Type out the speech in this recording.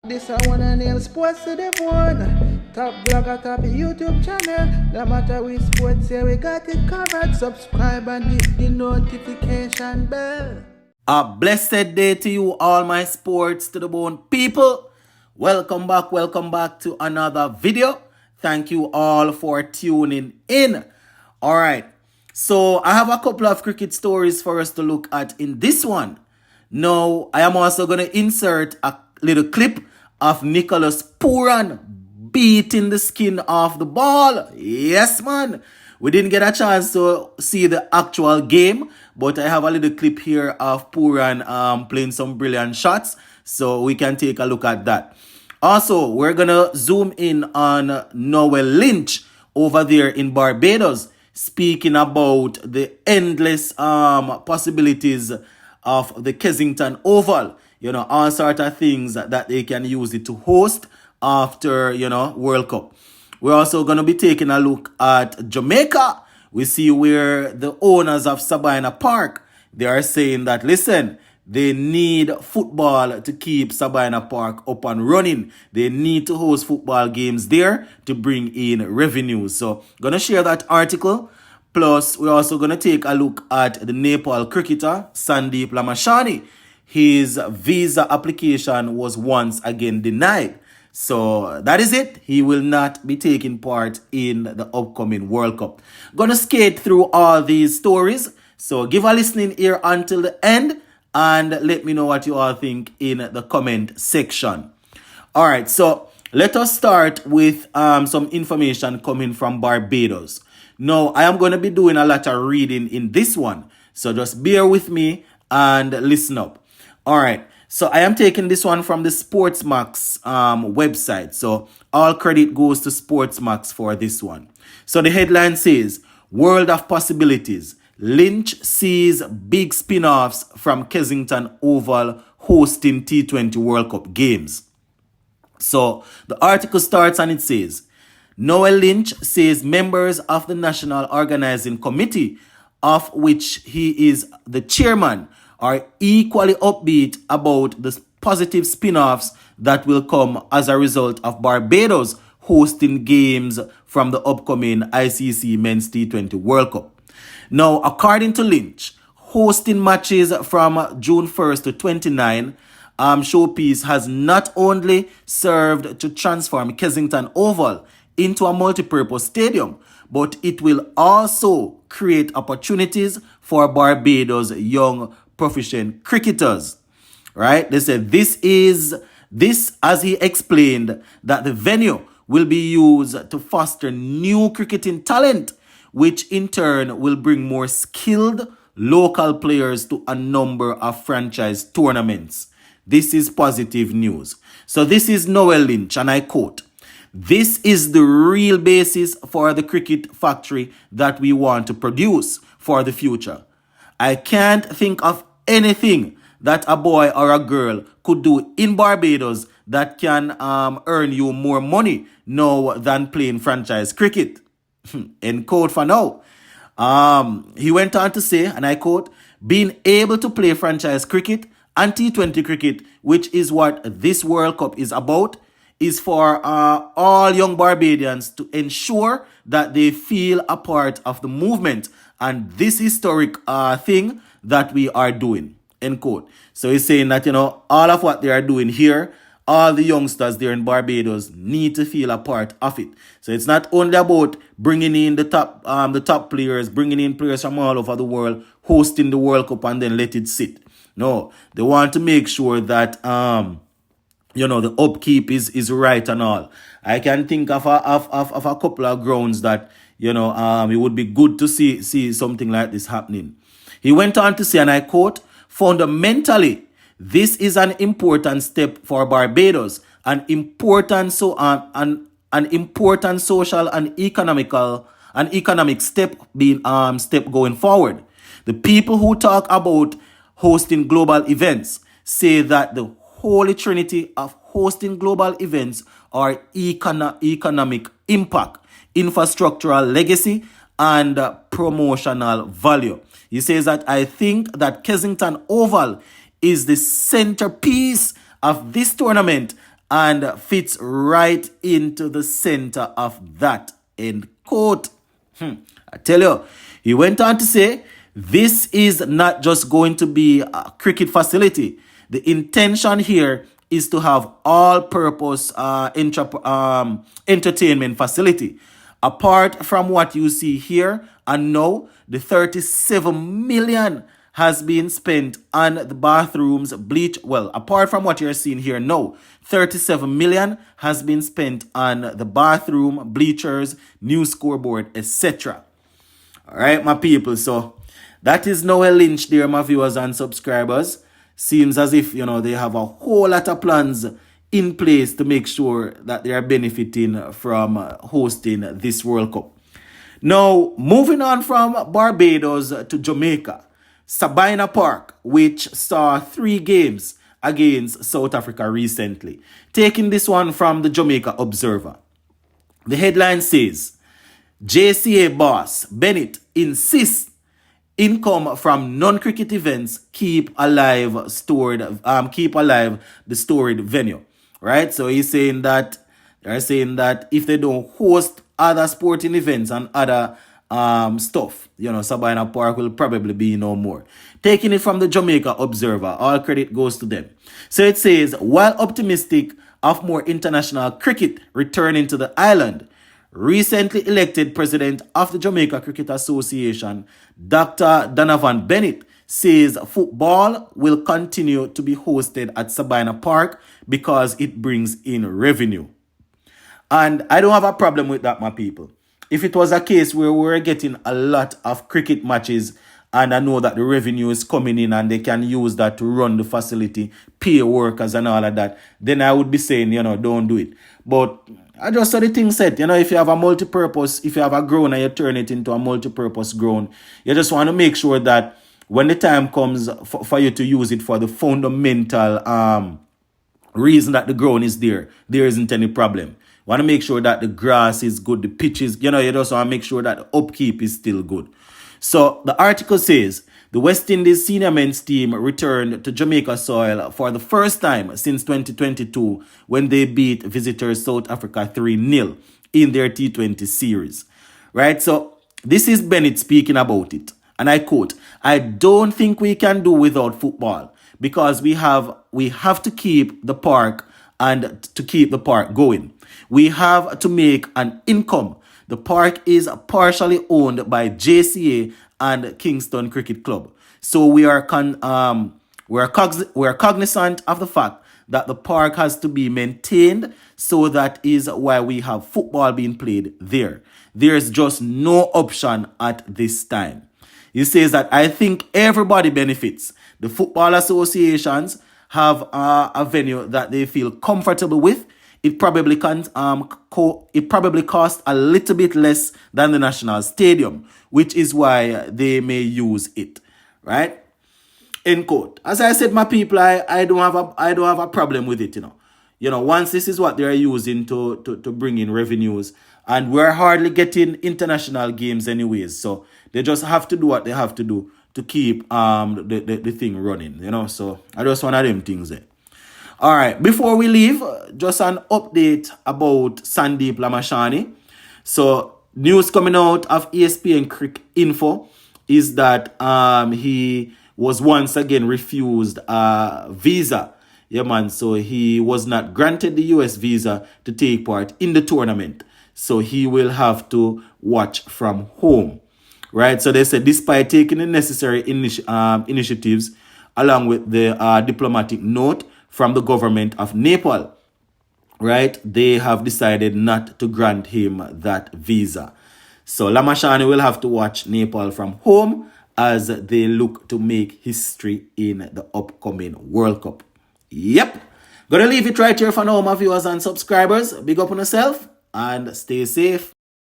This I wanna nail sports to the bone. Top blogger, top YouTube channel. No matter which sports, here we got it covered. Subscribe and hit the notification bell. A blessed day to you, all my sports to the bone people. Welcome back to another video. Thank you all for tuning in. All right, so I have a couple of cricket stories for us to look at in this one. Now, I am also going to insert a little clip of Nicholas Pooran beating the skin off the ball. Yes, man. We didn't get a chance to see the actual game, but I have a little clip here of Pooran playing some brilliant shots, so we can take a look at that. Also, we're going to zoom in on Noel Lynch over there in Barbados, speaking about the endless possibilities of the Kensington Oval. You know, all sort of things that they can use it to host after, World Cup. We're also going to be taking a look at Jamaica. We see where the owners of Sabina Park, they are saying that, listen, they need football to keep Sabina Park up and running. They need to host football games there to bring in revenues. So, going to share that article. Plus, we're also going to take a look at the Nepal cricketer, Sandeep Lamashani. His visa application was once again denied. So that is it. He will not be taking part in the upcoming World Cup. Gonna skate through all these stories. So give a listening ear until the end and let me know what you all think in the comment section. All right, so let us start with some information coming from Barbados. Now, I am going to be doing a lot of reading in this one. So just bear with me and listen up. All right. So I am taking this one from the Sportsmax website. So all credit goes to Sportsmax for this one. So the headline says, World of Possibilities. Lynch sees big spin-offs from Kensington Oval hosting T20 World Cup games. So the article starts and it says, Noel Lynch says members of the National Organizing Committee, of which he is the chairman, are equally upbeat about the positive spin-offs that will come as a result of Barbados hosting games from the upcoming ICC Men's T20 World Cup. Now, according to Lynch, hosting matches from June 1st to 29 showpiece has not only served to transform Kensington Oval into a multi-purpose stadium, but it will also create opportunities for Barbados' young proficient cricketers. Right? They said this, as he explained, that the venue will be used to foster new cricketing talent, which in turn will bring more skilled local players to a number of franchise tournaments. This is positive news. So this is Noel Lynch, and I quote, "This is the real basis for the cricket factory that we want to produce for the future. I can't think of anything that a boy or a girl could do in Barbados that can earn you more money now than playing franchise cricket." End quote for now. He went on to say, and I quote, "Being able to play franchise cricket and T20 cricket, which is what this World Cup is about, is for all young Barbadians to ensure that they feel a part of the movement and this historic thing that we are doing." End quote. So he's saying that, all of what they are doing here, all the youngsters there in Barbados need to feel a part of it. So it's not only about bringing in the top players, bringing in players from all over the world, hosting the World Cup and then let it sit. No, they want to make sure that the upkeep is right and all. I can think of a couple of grounds that it would be good to see something like this happening. He went on to say, and I quote, "Fundamentally, this is an important step for Barbados, an important social and economic step going forward. The people who talk about hosting global events say that the holy trinity of hosting global events are economic impact, infrastructural legacy, and promotional value. He says that I think that Kensington Oval is the centerpiece of this tournament and fits right into the center of that, end quote. I tell you, he went on to say, this is not just going to be a cricket facility. The intention here is to have all-purpose entertainment facility. Apart from what you see here, and now the 37 million has been spent on the bathrooms, bleach. Well, apart from what you're seeing here now, 37 million has been spent on the bathroom, bleachers, new scoreboard, etc. All right, my people. So that is now a lynch there, my viewers and subscribers. Seems as if, they have a whole lot of plans in place to make sure that they are benefiting from hosting this World Cup. Now, moving on from Barbados to Jamaica, Sabina Park, which saw 3 games against South Africa recently. Taking this one from the Jamaica Observer. The headline says, JCA boss Bennett insists income from non-cricket events keep alive the storied venue. Right? So they're saying that if they don't host other sporting events and other stuff, Sabina Park will probably be no more. Taking it from the Jamaica Observer, all credit goes to them. So it says, while optimistic of more international cricket returning to the island, recently elected president of the Jamaica Cricket Association, Dr. Donovan Bennett, says football will continue to be hosted at Sabina Park because it brings in revenue. And I don't have a problem with that, my people. If it was a case where we were getting a lot of cricket matches and I know that the revenue is coming in and they can use that to run the facility, pay workers and all of that, then I would be saying, don't do it. But I just saw the thing said, if you have a multi-purpose, if you have a ground and you turn it into a multi-purpose ground, you just want to make sure that when the time comes for you to use it for the fundamental reason that the ground is there isn't any problem. Want to make sure that the grass is good, the pitches, you just want to make sure that the upkeep is still good. So the article says, the West Indies senior men's team returned to Jamaica soil for the first time since 2022 when they beat visitors South Africa 3-0 in their T20 series. Right? So this is Bennett speaking about it. And I quote, I don't think we can do without football because we have to keep the park and to keep the park going. We have to make an income. The park is partially owned by JCA and Kingston Cricket Club. So we are cognizant of the fact that the park has to be maintained, so that is why we have football being played there. There's just no option at this time. He says that I think everybody benefits. The football associations have a venue that they feel comfortable with. It probably costs a little bit less than the national stadium, which is why they may use it, right? End quote. As I said, my people, I don't have a problem with it. Once this is what they are using to bring in revenues, and we're hardly getting international games anyways, so they just have to do what they have to do to keep the thing running. So I just one of them things there. All right, before we leave, just an update about Sandeep Lamashani. So news coming out of ESPN Crick Info is that he was once again refused a visa. Yeah, man. So he was not granted the US visa to take part in the tournament. So he will have to watch from home. Right. So they said despite taking the necessary initiatives along with the diplomatic note from the government of Nepal, right, they have decided not to grant him that visa. So Lamashani will have to watch Nepal from home as they look to make history in the upcoming World Cup. Yep. Gonna leave it right here for now, my viewers and subscribers. Big up on yourself and stay safe.